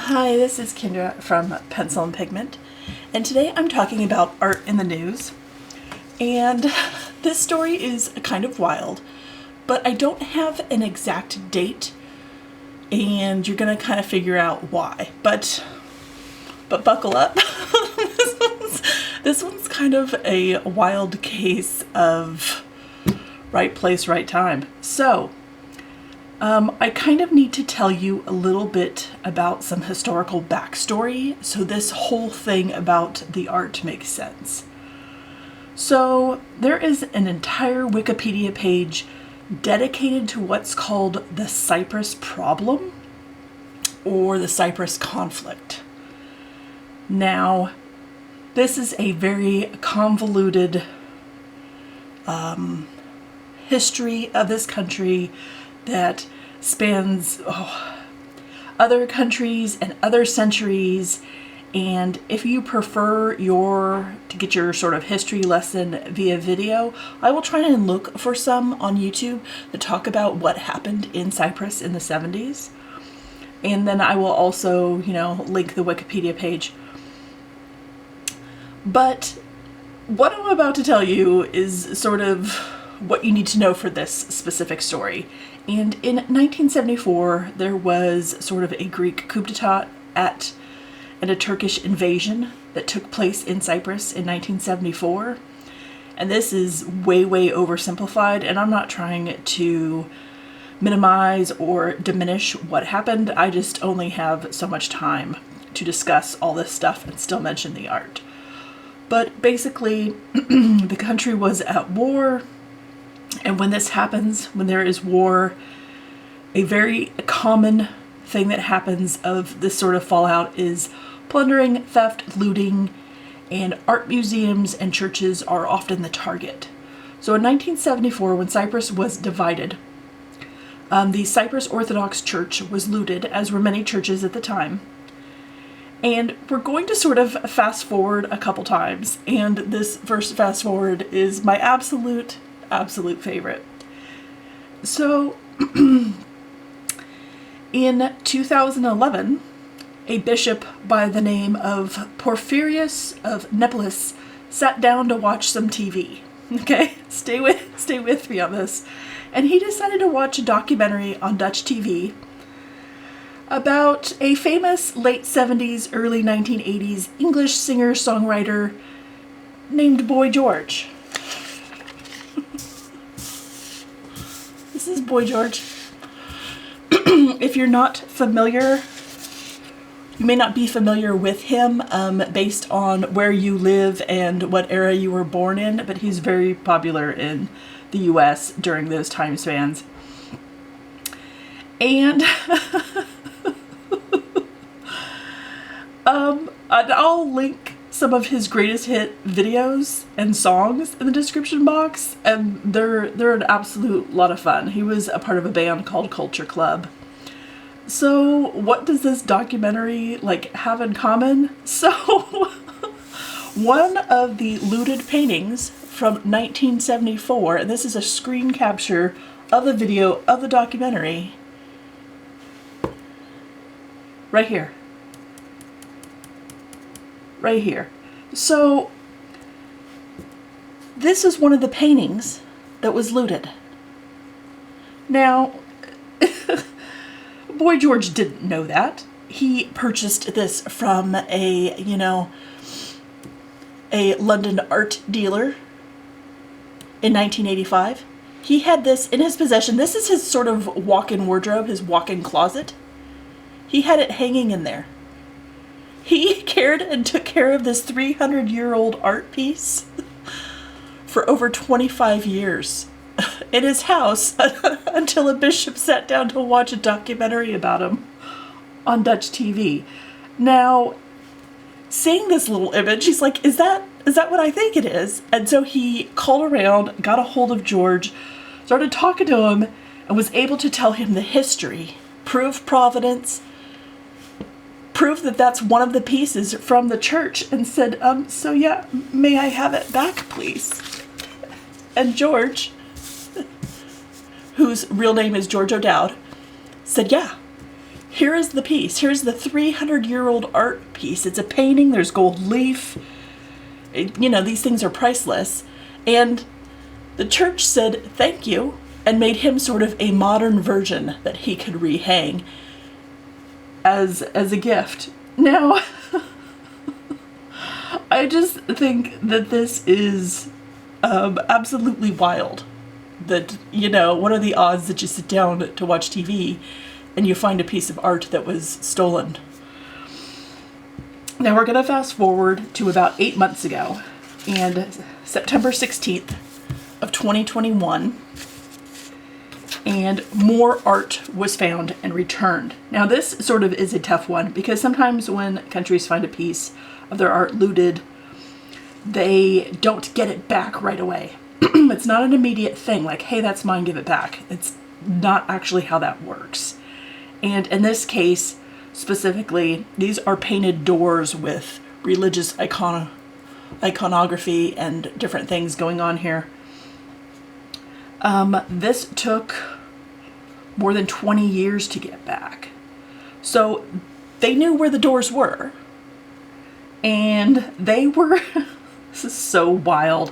Hi, this is Kendra from Pencil and Pigment, and today I'm talking about art in the news. And this story is kind of wild, but I don't have an exact date, and you're gonna kind of figure out why. But buckle up. This one's kind of a wild case of right place, right time. So, I kind of need to tell you a little bit about some historical backstory so this whole thing about the art makes sense. So there is an entire Wikipedia page dedicated to what's called the Cyprus problem or the Cyprus conflict. Now, this is a very convoluted history of this country that spans other countries and other centuries. And if you prefer to get your sort of history lesson via video, I will try and look for some on YouTube that talk about what happened in Cyprus in the 70s. And then I will also, link the Wikipedia page. But what I'm about to tell you is sort of what you need to know for this specific story. And in 1974, there was sort of a Greek coup d'etat and a Turkish invasion that took place in Cyprus in 1974. And this is way, way oversimplified, and I'm not trying to minimize or diminish what happened. I just only have so much time to discuss all this stuff and still mention the art. But basically, the country was at war. And when this happens, when there is war, a very common thing that happens of this sort of fallout is plundering, theft, looting, and art museums and churches are often the target. So in 1974, when Cyprus was divided, the Cyprus Orthodox Church was looted, as were many churches at the time. And we're going to sort of fast forward a couple times, and this first fast forward is my absolute favorite. So, in 2011, a bishop by the name of Porphyrius of Neapolis sat down to watch some TV. Okay, stay with me on this. And he decided to watch a documentary on Dutch TV about a famous late 70s, early 1980s English singer-songwriter named Boy George. This is Boy George. If you're not familiar, you may not be familiar with him based on where you live and what era you were born in, but he's very popular in the US during those time spans. And I'll link some of his greatest hit videos and songs in the description box, and they're an absolute lot of fun. He was a part of a band called Culture Club. So what does this documentary have in common? So one of the looted paintings from 1974, and this is a screen capture of the video of the documentary, right here. Right here. So this is one of the paintings that was looted. Now, Boy George didn't know that. He purchased this from a London art dealer in 1985. He had this in his possession. This is his sort of walk-in wardrobe, his walk-in closet. He had it hanging in there. He cared and took care of this 300-year-old art piece for over 25 years in his house until a bishop sat down to watch a documentary about him on Dutch TV. Now, seeing this little image, he's like, is that what I think it is? And so he called around, got a hold of George, started talking to him, and was able to tell him the history, prove provenance, prove that that's one of the pieces from the church, and said, so yeah, may I have it back, please? And George, whose real name is George O'Dowd, said yeah. here is the piece. Here's the 300-year-old art piece. It's a painting. There's gold leaf. You know, these things are priceless. And the church said thank you and made him sort of a modern version that he could rehang as a gift. Now, I just think that this is absolutely wild. That, you know, what are the odds that you sit down to watch TV and you find a piece of art that was stolen? Now we're going to fast forward to about 8 months ago, and September 16th of 2021, and more art was found and returned. Now this sort of is a tough one, because sometimes when countries find a piece of their art looted, they don't get it back right away. It's not an immediate thing like, hey, that's mine, give it back. It's not actually how that works. And in this case, specifically, these are painted doors with religious iconography and different things going on here. This took more than 20 years to get back. So they knew where the doors were. And they were, this is so wild,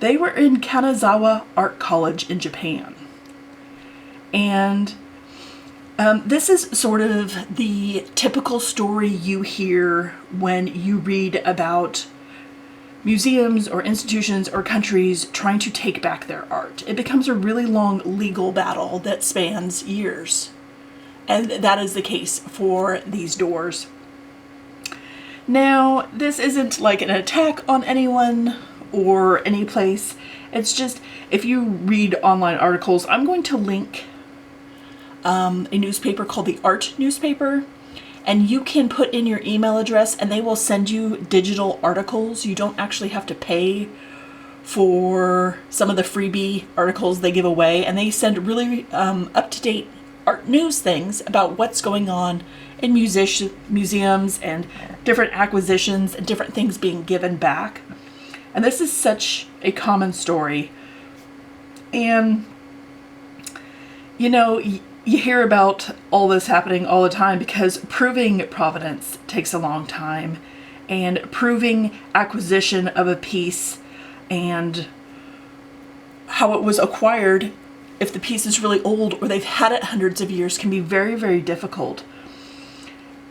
they were in Kanazawa Art College in Japan. And this is sort of the typical story you hear when you read about museums or institutions or countries trying to take back their art. It becomes a really long legal battle that spans years. And that is the case for these doors. Now, this isn't like an attack on anyone or any place. It's just, if you read online articles, I'm going to link a newspaper called the Art Newspaper, and you can put in your email address and they will send you digital articles. You don't actually have to pay for some of the freebie articles they give away, and they send really up-to-date art news things about what's going on in museums and different acquisitions and different things being given back. And this is such a common story. And, you know, you hear about all this happening all the time because proving provenance takes a long time, and proving acquisition of a piece and how it was acquired, if the piece is really old or they've had it hundreds of years, can be very, very difficult.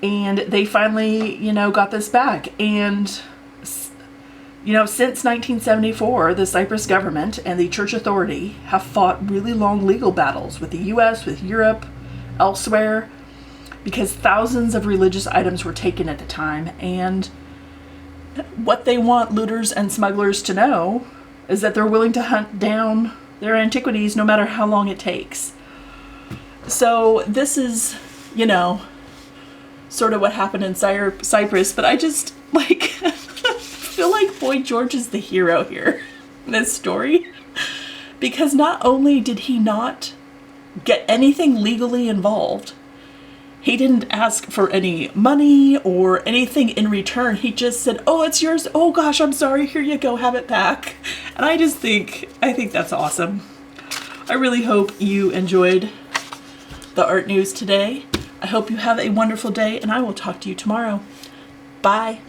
And they finally, you know, got this back. And, you know, since 1974, the Cyprus government and the church authority have fought really long legal battles with the US, with Europe, elsewhere, because thousands of religious items were taken at the time. And what they want looters and smugglers to know is that they're willing to hunt down their antiquities no matter how long it takes. So this is, you know, sort of what happened in Cyprus, but I just, like, feel like Boy George is the hero here in this story, because not only did he not get anything legally involved, he didn't ask for any money or anything in return. He just said, oh, it's yours. Oh gosh, I'm sorry. Here you go. Have it back. And I think that's awesome. I really hope you enjoyed the art news today. I hope you have a wonderful day, and I will talk to you tomorrow. Bye.